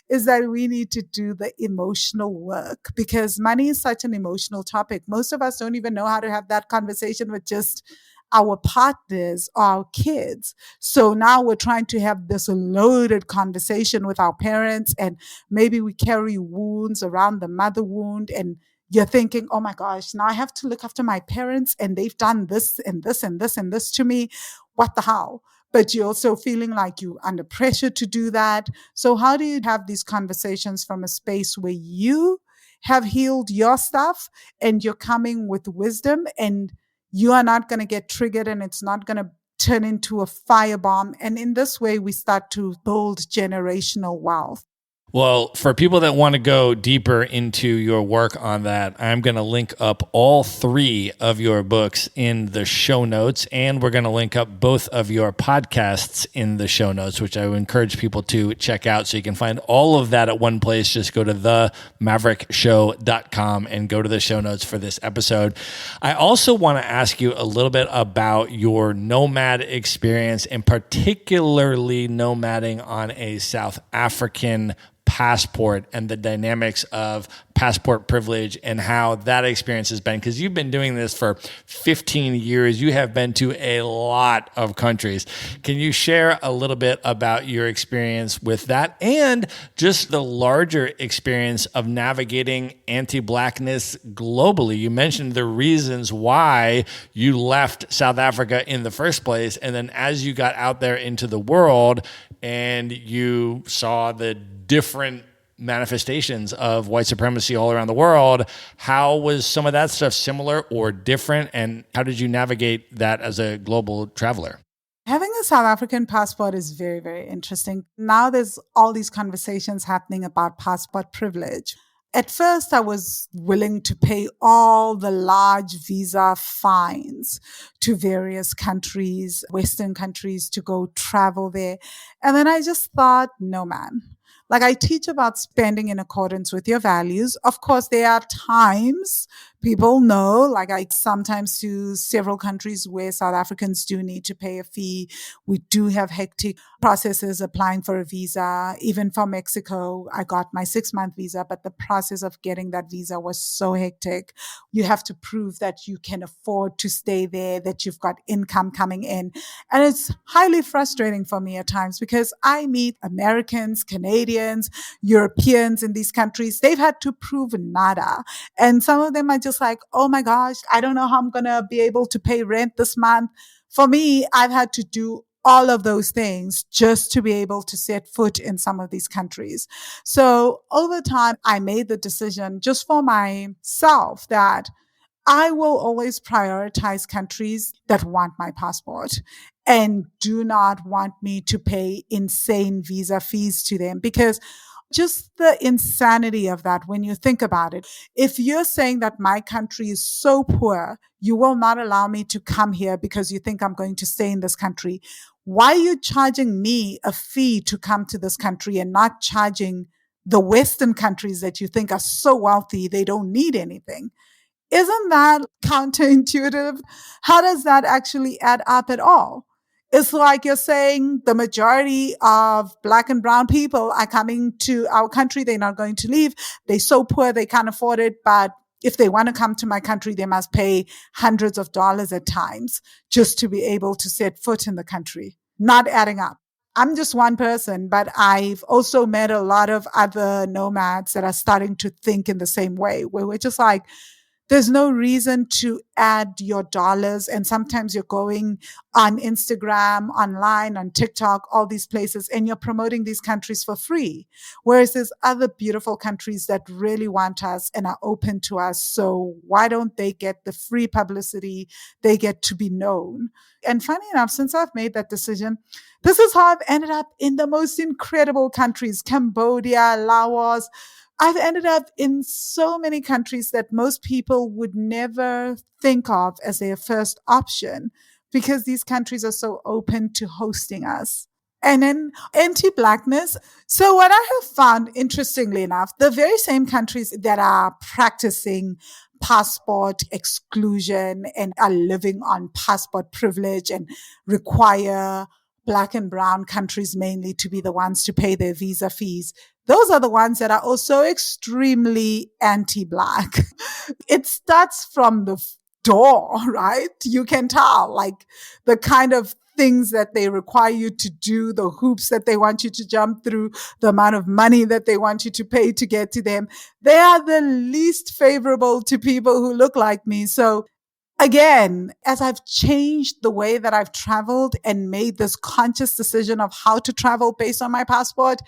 is that we need to do the emotional work because money is such an emotional topic. Most of us don't even know how to have that conversation with just our partners or our kids. So now we're trying to have this loaded conversation with our parents, and maybe we carry wounds around the mother wound, and you're thinking, oh my gosh, now I have to look after my parents and they've done this and this and this and this to me. What the hell? But you're also feeling like you're under pressure to do that. So how do you have these conversations from a space where you have healed your stuff and you're coming with wisdom, and you are not going to get triggered and it's not going to turn into a firebomb. And in this way, we start to build generational wealth. Well, for people that want to go deeper into your work on that, I'm going to link up all three of your books in the show notes, and we're going to link up both of your podcasts in the show notes, which I would encourage people to check out. So you can find all of that at one place. Just go to themaverickshow.com and go to the show notes for this episode. I also want to ask you a little bit about your nomad experience, and particularly nomading on a South African passport and the dynamics of passport privilege and how that experience has been, because you've been doing this for 15 years. You have been to a lot of countries. Can you share a little bit about your experience with that and just the larger experience of navigating anti-Blackness globally? You mentioned the reasons why you left South Africa in the first place, and then as you got out there into the world and you saw the different manifestations of white supremacy all around the world, how was some of that stuff similar or different, and how did you navigate that as a global traveler? Having a South African passport is very, very interesting. Now there's all these conversations happening about passport privilege. At first, I was willing to pay all the large visa fines to various countries, Western countries, to go travel there. And then I just thought, no, man. Like, I teach about spending in accordance with your values. Of course, there are times people know, like I sometimes do several countries where South Africans do need to pay a fee. We do have hectic processes applying for a visa. Even for Mexico, I got my 6-month visa, but the process of getting that visa was so hectic. You have to prove that you can afford to stay there, that you've got income coming in. And it's highly frustrating for me at times because I meet Americans, Canadians, Europeans in these countries. They've had to prove nada. And some of them are just like, oh my gosh, I don't know how I'm going to be able to pay rent this month. For me, I've had to do all of those things just to be able to set foot in some of these countries. So over time, I made the decision just for myself that I will always prioritize countries that want my passport and do not want me to pay insane visa fees to them, because just the insanity of that, when you think about it, if you're saying that my country is so poor, you will not allow me to come here because you think I'm going to stay in this country. Why are you charging me a fee to come to this country and not charging the Western countries that you think are so wealthy, they don't need anything? Isn't that counterintuitive? How does that actually add up at all? It's like you're saying the majority of Black and brown people are coming to our country. They're not going to leave. They're so poor, they can't afford it. But if they want to come to my country, they must pay hundreds of dollars at times just to be able to set foot in the country. Not adding up. I'm just one person, but I've also met a lot of other nomads that are starting to think in the same way, where we're just like, There's no reason to add your dollars. And sometimes you're going on Instagram, online, on TikTok, all these places, and you're promoting these countries for free. Whereas there's other beautiful countries that really want us and are open to us. So why don't they get the free publicity? They get to be known. And funny enough, since I've made that decision, this is how I've ended up in the most incredible countries: Cambodia, Laos. I've ended up in so many countries that most people would never think of as their first option, because these countries are so open to hosting us. And then anti-Blackness. So what I have found, interestingly enough, the very same countries that are practicing passport exclusion and are living on passport privilege and require Black and brown countries mainly to be the ones to pay their visa fees, those are the ones that are also extremely anti-Black. It starts from the door, right? You can tell, like, the kind of things that they require you to do, the hoops that they want you to jump through, the amount of money that they want you to pay to get to them. They are the least favorable to people who look like me. So again, as I've changed the way that I've traveled and made this conscious decision of how to travel based on my passport,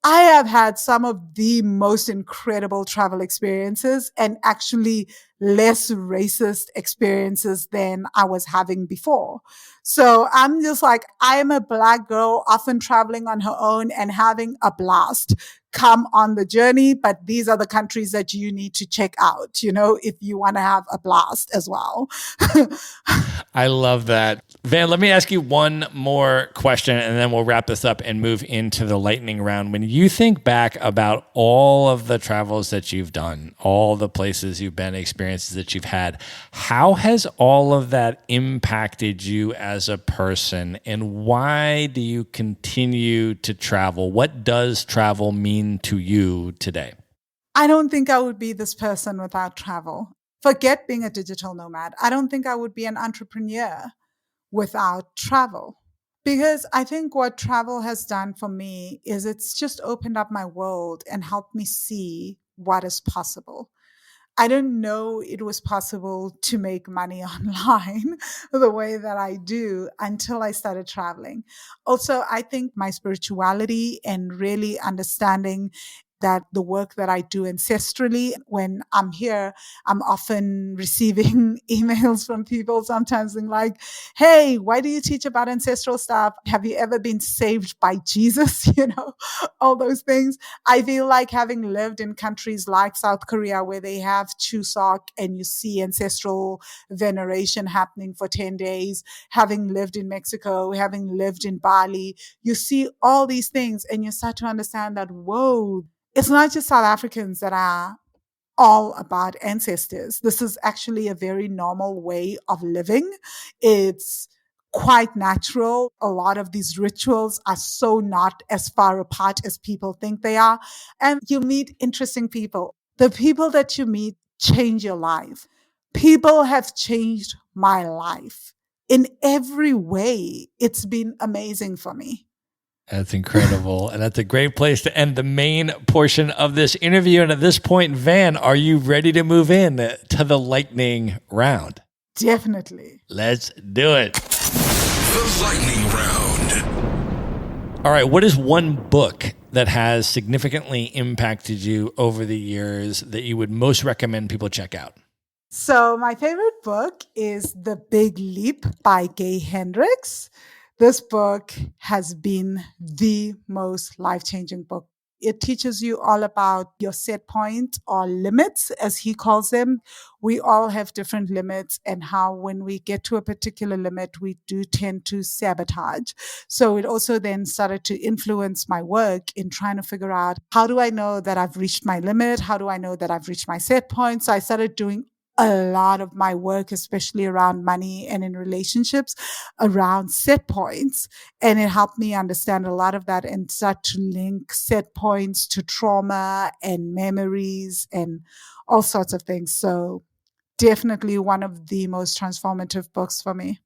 I have had some of the most incredible travel experiences, and actually less racist experiences than I was having before. So I'm just like, I am a Black girl, often traveling on her own and having a blast. Come on the journey, but these are the countries that you need to check out, if you want to have a blast as well. I love that. Van, let me ask you one more question and then we'll wrap this up and move into the lightning round. When you think back about all of the travels that you've done, all the places you've been, experiences that you've had, how has all of that impacted you as a person, and why do you continue to travel? What does travel mean to you today? I don't think I would be this person without travel. Forget being a digital nomad. I don't think I would be an entrepreneur without travel. Because I think what travel has done for me is it's just opened up my world and helped me see what is possible. I didn't know it was possible to make money online the way that I do until I started traveling. Also, I think my spirituality and really understanding that the work that I do ancestrally, when I'm here, I'm often receiving emails from people sometimes being like, hey, why do you teach about ancestral stuff? Have you ever been saved by Jesus? All those things. I feel like, having lived in countries like South Korea where they have Chuseok and you see ancestral veneration happening for 10 days, having lived in Mexico, having lived in Bali, you see all these things and you start to understand that, whoa, it's not just South Africans that are all about ancestors. This is actually a very normal way of living. It's quite natural. A lot of these rituals are so not as far apart as people think they are. And you meet interesting people. The people that you meet change your life. People have changed my life in every way. It's been amazing for me. That's incredible. And that's a great place to end the main portion of this interview. And at this point, Van, are you ready to move in to the lightning round? Definitely. Let's do it. The lightning round. All right. What is one book that has significantly impacted you over the years that you would most recommend people check out? So my favorite book is The Big Leap by Gay Hendricks. This book has been the most life-changing book. It teaches you all about your set point or limits, as he calls them. We all have different limits, and how when we get to a particular limit, we do tend to sabotage. So it also then started to influence my work in trying to figure out, how do I know that I've reached my limit? How do I know that I've reached my set point? So I started doing a lot of my work, especially around money and in relationships, around set points. And it helped me understand a lot of that and start to link set points to trauma and memories and all sorts of things. So definitely one of the most transformative books for me.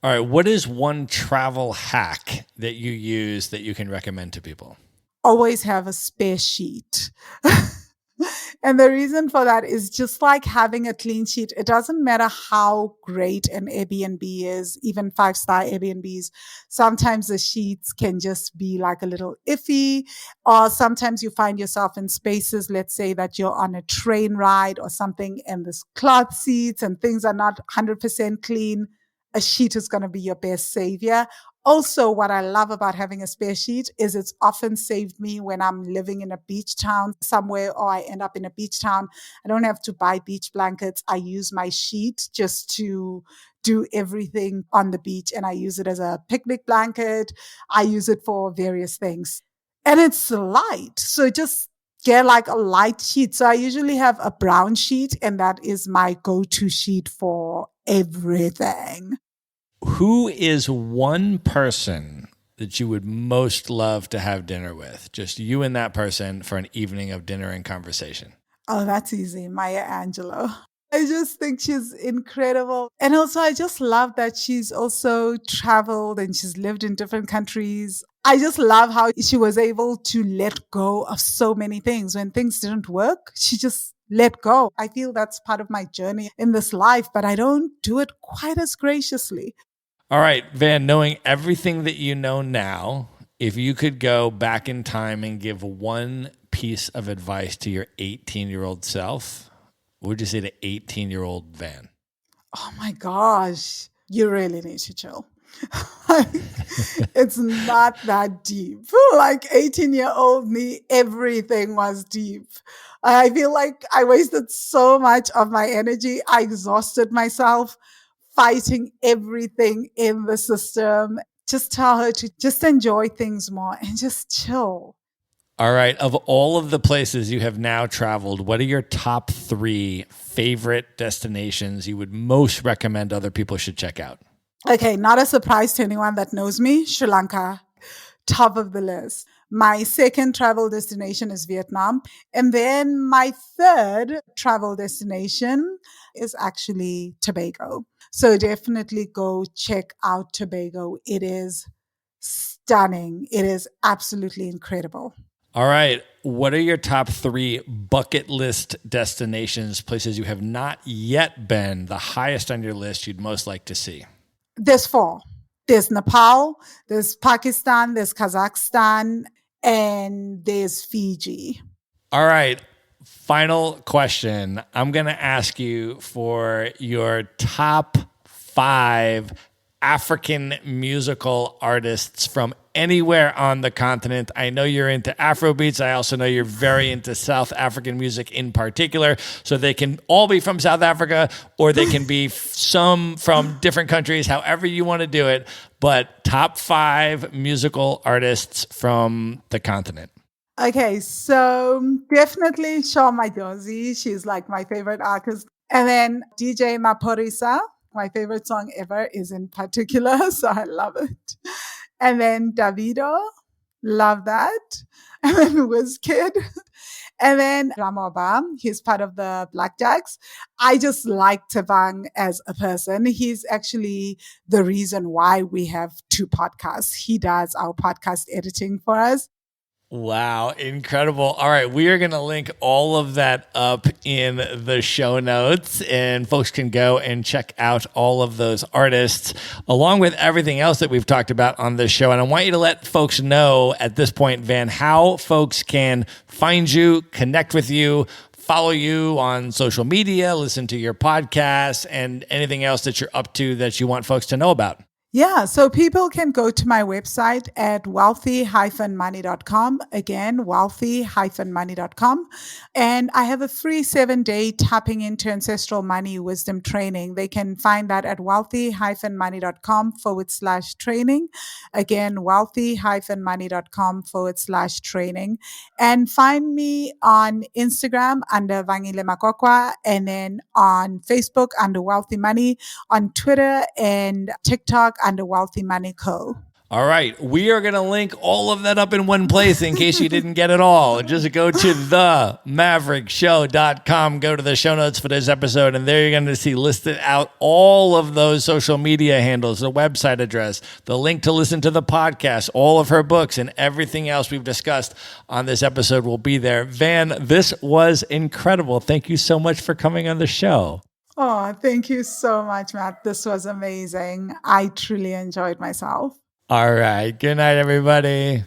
All right. What is one travel hack that you use that you can recommend to people? Always have a spare sheet. And the reason for that is just like having a clean sheet. It doesn't matter how great an Airbnb is, even five-star Airbnbs. Sometimes the sheets can just be like a little iffy, or sometimes you find yourself in spaces, let's say that you're on a train ride or something, and there's cloth seats and things are not 100% clean. A sheet is going to be your best savior. Also, what I love about having a spare sheet is it's often saved me when I'm living in a beach town somewhere, or I end up in a beach town. I don't have to buy beach blankets. I use my sheet just to do everything on the beach, and I use it as a picnic blanket. I use it for various things. And it's light. So just get like a light sheet. So I usually have a brown sheet, and that is my go-to sheet for everything. Who is one person that you would most love to have dinner with? Just you and that person for an evening of dinner and conversation. Oh, that's easy. Maya Angelou. I just think she's incredible. And also, I just love that she's also traveled and she's lived in different countries. I just love how she was able to let go of so many things. When things didn't work, she just let go. I feel that's part of my journey in this life, but I don't do it quite as graciously. All right, Van, knowing everything that you know now, if you could go back in time and give one piece of advice to your 18-year-old self, what would you say to 18-year-old Van? Oh my gosh, you really need to chill. Like, it's not that deep. Like 18-year-old me, everything was deep. I feel like I wasted so much of my energy. I exhausted myself fighting everything in the system. Just tell her to just enjoy things more and just chill. All right, of all of the places you have now traveled, what are your top 3 favorite destinations you would most recommend other people should check out? Okay, not a surprise to anyone that knows me, Sri Lanka, top of the list. My second travel destination is Vietnam. And then my third travel destination is actually Tobago. So definitely go check out Tobago. It is stunning. It is absolutely incredible. All right, what are your top 3 bucket list destinations, places you have not yet been, the highest on your list you'd most like to see? There's 4. There's Nepal, there's Pakistan, there's Kazakhstan, and there's Fiji. All right, final question. I'm going to ask you for your top 5 African musical artists from anywhere on the continent. I know you're into Afrobeats. I also know you're very into South African music in particular. So they can all be from South Africa, or they can be some from different countries, however you want to do it. But top 5 musical artists from the continent. Okay, so definitely Shawn Majosi. She's like my favorite artist. And then DJ Maphorisa. My favorite song ever is In Particular, so I love it. And then Davido, love that. And then Wizkid. And then Ramoba, he's part of the Blackjacks. I just like Tavang as a person. He's actually the reason why we have 2 podcasts. He does our podcast editing for us. Wow, incredible. All right, we are going to link all of that up in the show notes, and folks can go and check out all of those artists along with everything else that we've talked about on this show. And I want you to let folks know at this point, Van, how folks can find you, connect with you, follow you on social media, listen to your podcast, and anything else that you're up to that you want folks to know about. Yeah, so people can go to my website at wealthy-money.com. Again, wealthy-money.com. And I have a free 7-day tapping into ancestral money wisdom training. They can find that at wealthy-money.com/training. Again, wealthy-money.com/training. And find me on Instagram under Vangile Makokwa, and then on Facebook under Wealthy Money, on Twitter and TikTok under Wealthy Money Co. All right. We are going to link all of that up in one place in case you didn't get it all. Just go to themaverickshow.com. Go to the show notes for this episode, and there you're going to see listed out all of those social media handles, the website address, the link to listen to the podcast, all of her books, and everything else we've discussed on this episode will be there. Van, this was incredible. Thank you so much for coming on the show. Oh, thank you so much, Matt. This was amazing. I truly enjoyed myself. All right. Good night, everybody.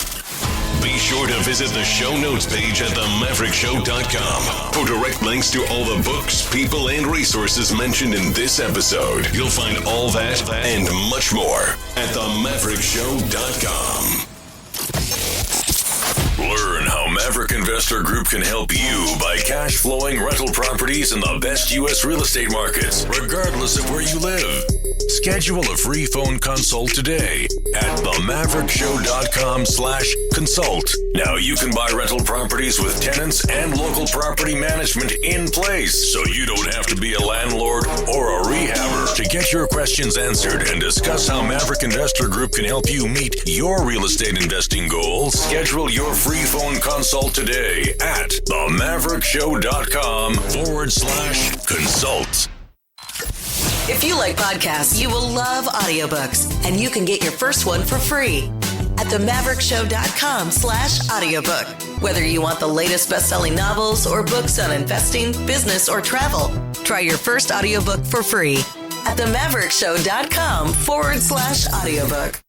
Be sure to visit the show notes page at themaverickshow.com for direct links to all the books, people, and resources mentioned in this episode. You'll find all that and much more at themaverickshow.com. Learn how Maverick Investor Group can help you buy cash flowing rental properties in the best U.S. real estate markets, regardless of where you live. Schedule a free phone consult today at themaverickshow.com/consult. Now you can buy rental properties with tenants and local property management in place, so you don't have to be a landlord or a rehabber. To get your questions answered and discuss how Maverick Investor Group can help you meet your real estate investing goals, schedule your free phone consult today at themaverickshow.com/consult. If you like podcasts, you will love audiobooks, and you can get your first one for free at themaverickshow.com/audiobook. Whether you want the latest best-selling novels or books on investing, business, or travel, try your first audiobook for free at themaverickshow.com/audiobook.